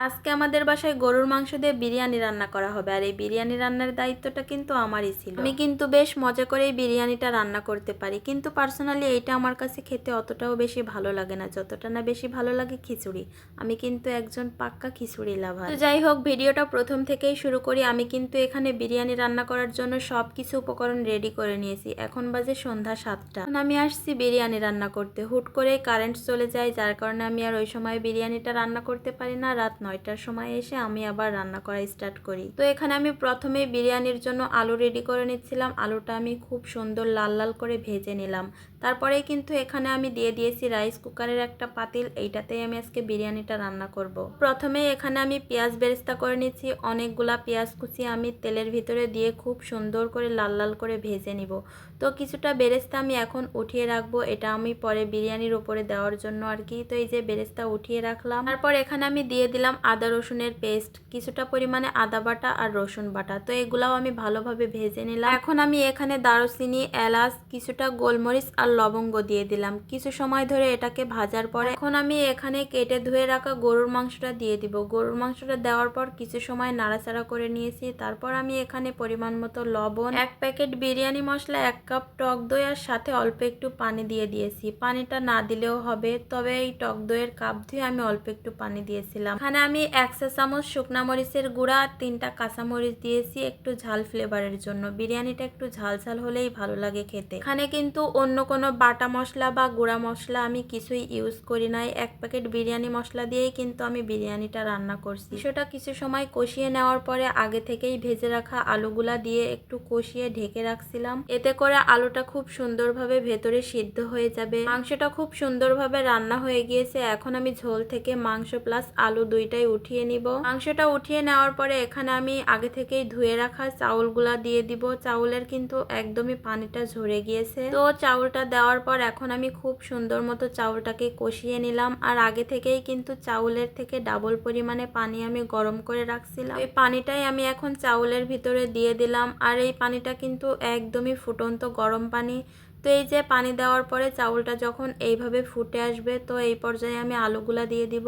আজকে আমাদের বাসায় গরুর মাংস দিয়ে বিরিয়ানি রান্না করা হবে, আর এই বিরিয়ানি রান্নার দায়িত্বটা কিন্তু আমারই ছিল। আমি কিন্তু বেশ মজা করে এই বিরিয়ানিটা রান্না করতে পারি, কিন্তু পার্সোনালি এইটা আমার কাছে খেতে অতটাও বেশি ভালো লাগে না, যতটা না বেশি ভালো লাগে খিচুড়ি। আমি কিন্তু একজন পাক্কা খিচুড়ি লাভার। তো যাই হোক, ভিডিওটা প্রথম থেকেই শুরু করি। আমি কিন্তু এখানে বিরিয়ানি রান্না করার জন্য সব কিছু উপকরণ রেডি করে নিয়েছি। এখন বাজে সন্ধ্যা 7টা। আমি আসছি বিরিয়ানি রান্না করতে, হুট করে কারেন্ট চলে যায়, যার কারণে আমি আর ওই সময় বিরিয়ানিটা রান্না করতে পারি না। রাত 9টার সময় এসে আমি আবার রান্না করা স্টার্ট করি। তো এখানে আমি প্রথমে বিরিয়ানির জন্য আলু রেডি করে নিচ্ছিলাম। আলুটা আমি খুব সুন্দর লাল লাল করে ভেজে নিলাম। তারপরেই কিন্তু এখানে আমি দিয়ে দিয়েছি রাইস কুকারের একটা পাতিল, এইটাতেই আমি আজকে বিরিয়ানিটা রান্না করব। প্রথমে এখানে আমি পেঁয়াজ বেরেস্তা করে নিচ্ছি। অনেকগুলা পেঁয়াজ কুচি আমি তেলের ভিতরে দিয়ে খুব সুন্দর করে লাল লাল করে ভেজে নিব। তো কিছুটা বেরেস্তা আমি এখন উঠিয়ে রাখবো, এটা আমি পরে বিরিয়ানির উপরে দেওয়ার জন্য আর কি। তো এই যে বেরেস্তা উঠিয়ে রাখলাম। তারপর এখানে আমি দিয়ে দিলাম আদা রসুনের পেস্ট, কিছুটা পরিমাণে আদা বাটা আর রসুন বাটা। তো এগুলাও আমি ভালোভাবে ভেজে নিলাম। এখন আমি এখানে দারুচিনি, এলাচ, কিছুটা গোলমরিচ আর লবঙ্গ দিয়ে দিলাম। কিছু সময় ধরে এটাকে ভাজার পর এখন আমি এখানে কেটে ধুয়ে রাখা গরুর মাংসটা দিয়ে দিব। গরুর মাংসটা দেওয়ার পর কিছু সময় নাড়াচাড়া করে নিয়েছি। তারপর আমি এখানে পরিমাণ মতো লবণ, 1 প্যাকেট বিরিয়ানি মশলা, 1 কাপ টক দই আর সাথে অল্প একটু পানি দিয়ে দিয়েছি। পানিটা না দিলেও হবে, তবে এই টক দইয়ের কাপ ধুয়ে আমি অল্প একটু পানি দিয়েছিলাম। এখানে আমি 1 চা চামচ শুকনা মরিচের গুঁড়া আর 3টা কাঁচামরিচ দিয়েছি একটু ঝাল ফ্লেভারের জন্য। বিরিয়ানিটা একটু ঝাল ঝাল হলেই ভালো লাগে খেতে। এখানে কিন্তু অন্য কোনো বাটা মশলা বা গুঁড়া মশলা আমি কিছুই ইউজ করি নাই। 1 প্যাকেট বিরিয়ানি মশলা দিয়েই কিন্তু আমি বিরিয়ানিটা রান্না করছি। সেটা কিছু সময় কষিয়ে নেওয়ার পরে আগে থেকেই ভেজে রাখা আলুগুলা দিয়ে একটু কষিয়ে ঢেকে রাখছিলাম। এতে করে আলুটা খুব সুন্দরভাবে ভেতরে সিদ্ধ হয়ে যাবে। মাংসটা খুব সুন্দরভাবে রান্না হয়ে গিয়েছে। এখন আমি ঝোল থেকে মাংস প্লাস আলু দুইটাই উঠিয়ে নিব। মাংসটা উঠিয়ে নেওয়ার পরে এখানে আমি আগে থেকেই ধুয়ে রাখা চাউলগুলা দিয়ে দিব। চাউলের কিন্তু একদমই পানিটা ঝরে গিয়েছে। তো চাউলটা দেওয়ার পর এখন আমি খুব সুন্দর মতো চাউলটাকে কষিয়ে নিলাম। আর আগে থেকেই কিন্তু চাউলের থেকে ডাবল পরিমাণে পানি আমি গরম করে রাখছিলাম। এই পানিটাই আমি এখন চাউলের ভিতরে দিয়ে দিলাম। আর এই পানিটা কিন্তু একদমই ফুটন্ত গরম পানি। তো এই যে পানি দেওয়ার পরে চাউলটা যখন এইভাবে ফুটে আসবে, তো এই পর্যায়ে আমি আলুগুলা দিয়ে দিব।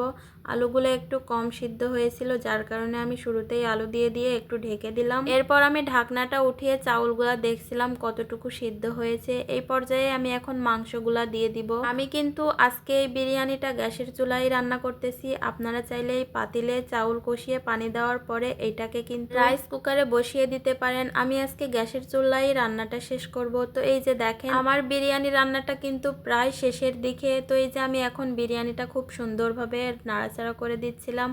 আলুগুলো একটু কম সিদ্ধ হয়েছিল, যার কারণে আমি শুরুতেই আলু দিয়ে একটু ঢেকে দিলাম। এরপর আমি ঢাকনাটা উঠিয়ে চাউলগুলা দেখছিলাম কতটুকু সিদ্ধ হয়েছে। এই পর্যায়ে আমি এখন মাংসগুলা দিয়ে দিব। আমি কিন্তু আজকে এই বিরিয়ানিটা গ্যাসের চুলায় রান্না করতেছি। আপনারা চাইলে এই পাতিলে চাউল কষিয়ে পানি দেওয়ার পরে এইটাকে কিন্তু রাইস কুকারে বসিয়ে দিতে পারেন। আমি আজকে গ্যাসের চুলায় রান্নাটা শেষ করব। তো এই যে দেখেন আমার বিরিয়ানি রান্নাটা কিন্তু প্রায় শেষের দিকে। তো এই যে আমি এখন বিরিয়ানিটা খুব সুন্দরভাবে নাড়াচাড়া করে দিচ্ছিলাম।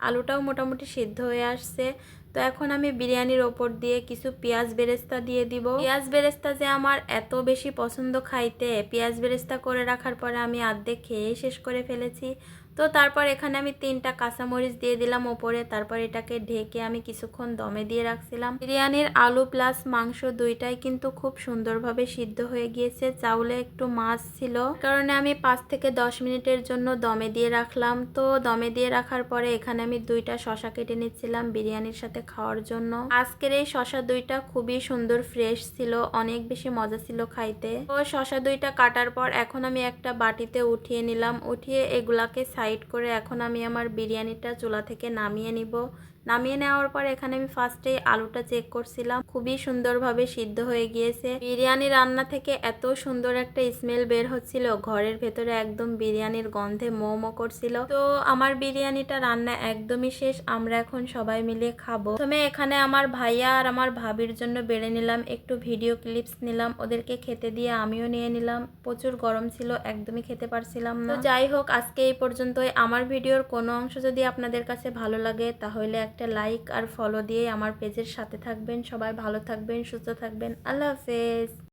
আলুটাও মোটামুটি সিদ্ধ হয়ে আসছে। তো এখন আমি বিরিয়ানির ওপর দিয়ে কিছু পেঁয়াজ বেরেস্তা দিয়ে দিব। পেঁয়াজ বেরেস্তা যে আমার এত বেশি পছন্দ খাইতে, পেঁয়াজ বেরেস্তা করে রাখার পরে আমি অর্ধেক খেয়ে শেষ করে ফেলেছি। তো তারপর এখানে আমি 3টা কাঁচামরিচ দিয়ে দিলাম ওপরে। তারপর এটাকে ঢেকে আমি কিছুক্ষণ দমে দিয়ে রাখছিলাম। বিরিয়ানির আলু প্লাস মাংস দুইটাই কিন্তু খুব সুন্দরভাবে সিদ্ধ হয়ে গিয়েছে। চাউলে একটু মাছ ছিল, কারণে আমি 5 থেকে 10 মিনিটের জন্য দমে দিয়ে রাখলাম। তো দমে দিয়ে রাখার পরে এখানে আমি 2টা শসা কেটে নিচ্ছিলাম বিরিয়ানির সাথে খাওয়ার জন্য। আজকের এই শসা 2টা খুবই সুন্দর ফ্রেশ ছিল, অনেক বেশি মজা ছিল খাইতে। তো শসা 2টা কাটার পর এখন আমি একটা বাটিতে উঠিয়ে নিলাম। উঠিয়ে এগুলাকে সাইড করে এখন আমি আমার বিরিয়ানিটা চুলা থেকে নামিয়ে নিব। নামিয়ে নেওয়ার পর এখানে আমি ফার্স্টেই আলুটা চেক করছিলাম, খুবই সুন্দরভাবে সিদ্ধ হয়ে গিয়েছে। বিরিয়ানি রান্না থেকে এত সুন্দর একটা স্মেল বের হচ্ছিল, ঘরের ভেতরে একদম বিরিয়ানির গন্ধে মো মো করছিল। তো আমার বিরিয়ানিটা রান্না একদমই শেষ, আমরা এখন সবাই মিলে খাবো। প্রথমে এখানে আমার ভাইয়া আর আমার ভাবির জন্য বেড়ে নিলাম, একটু ভিডিও ক্লিপস নিলাম, ওদেরকে খেতে দিয়ে আমিও নিয়ে নিলাম। প্রচুর গরম ছিল, একদমই খেতে পারছিলাম না। তো যাই হোক, আজকে এই পর্যন্তই। আমার ভিডিওর কোনো অংশ যদি আপনাদের কাছে ভালো লাগে তাহলে একটা লাইক আর ফলো দিয়ে আমার পেজের সাথে থাকবেন। সবাই ভালো থাকবেন, সুস্থ থাকবেন। আল্লাহ হাফেজ।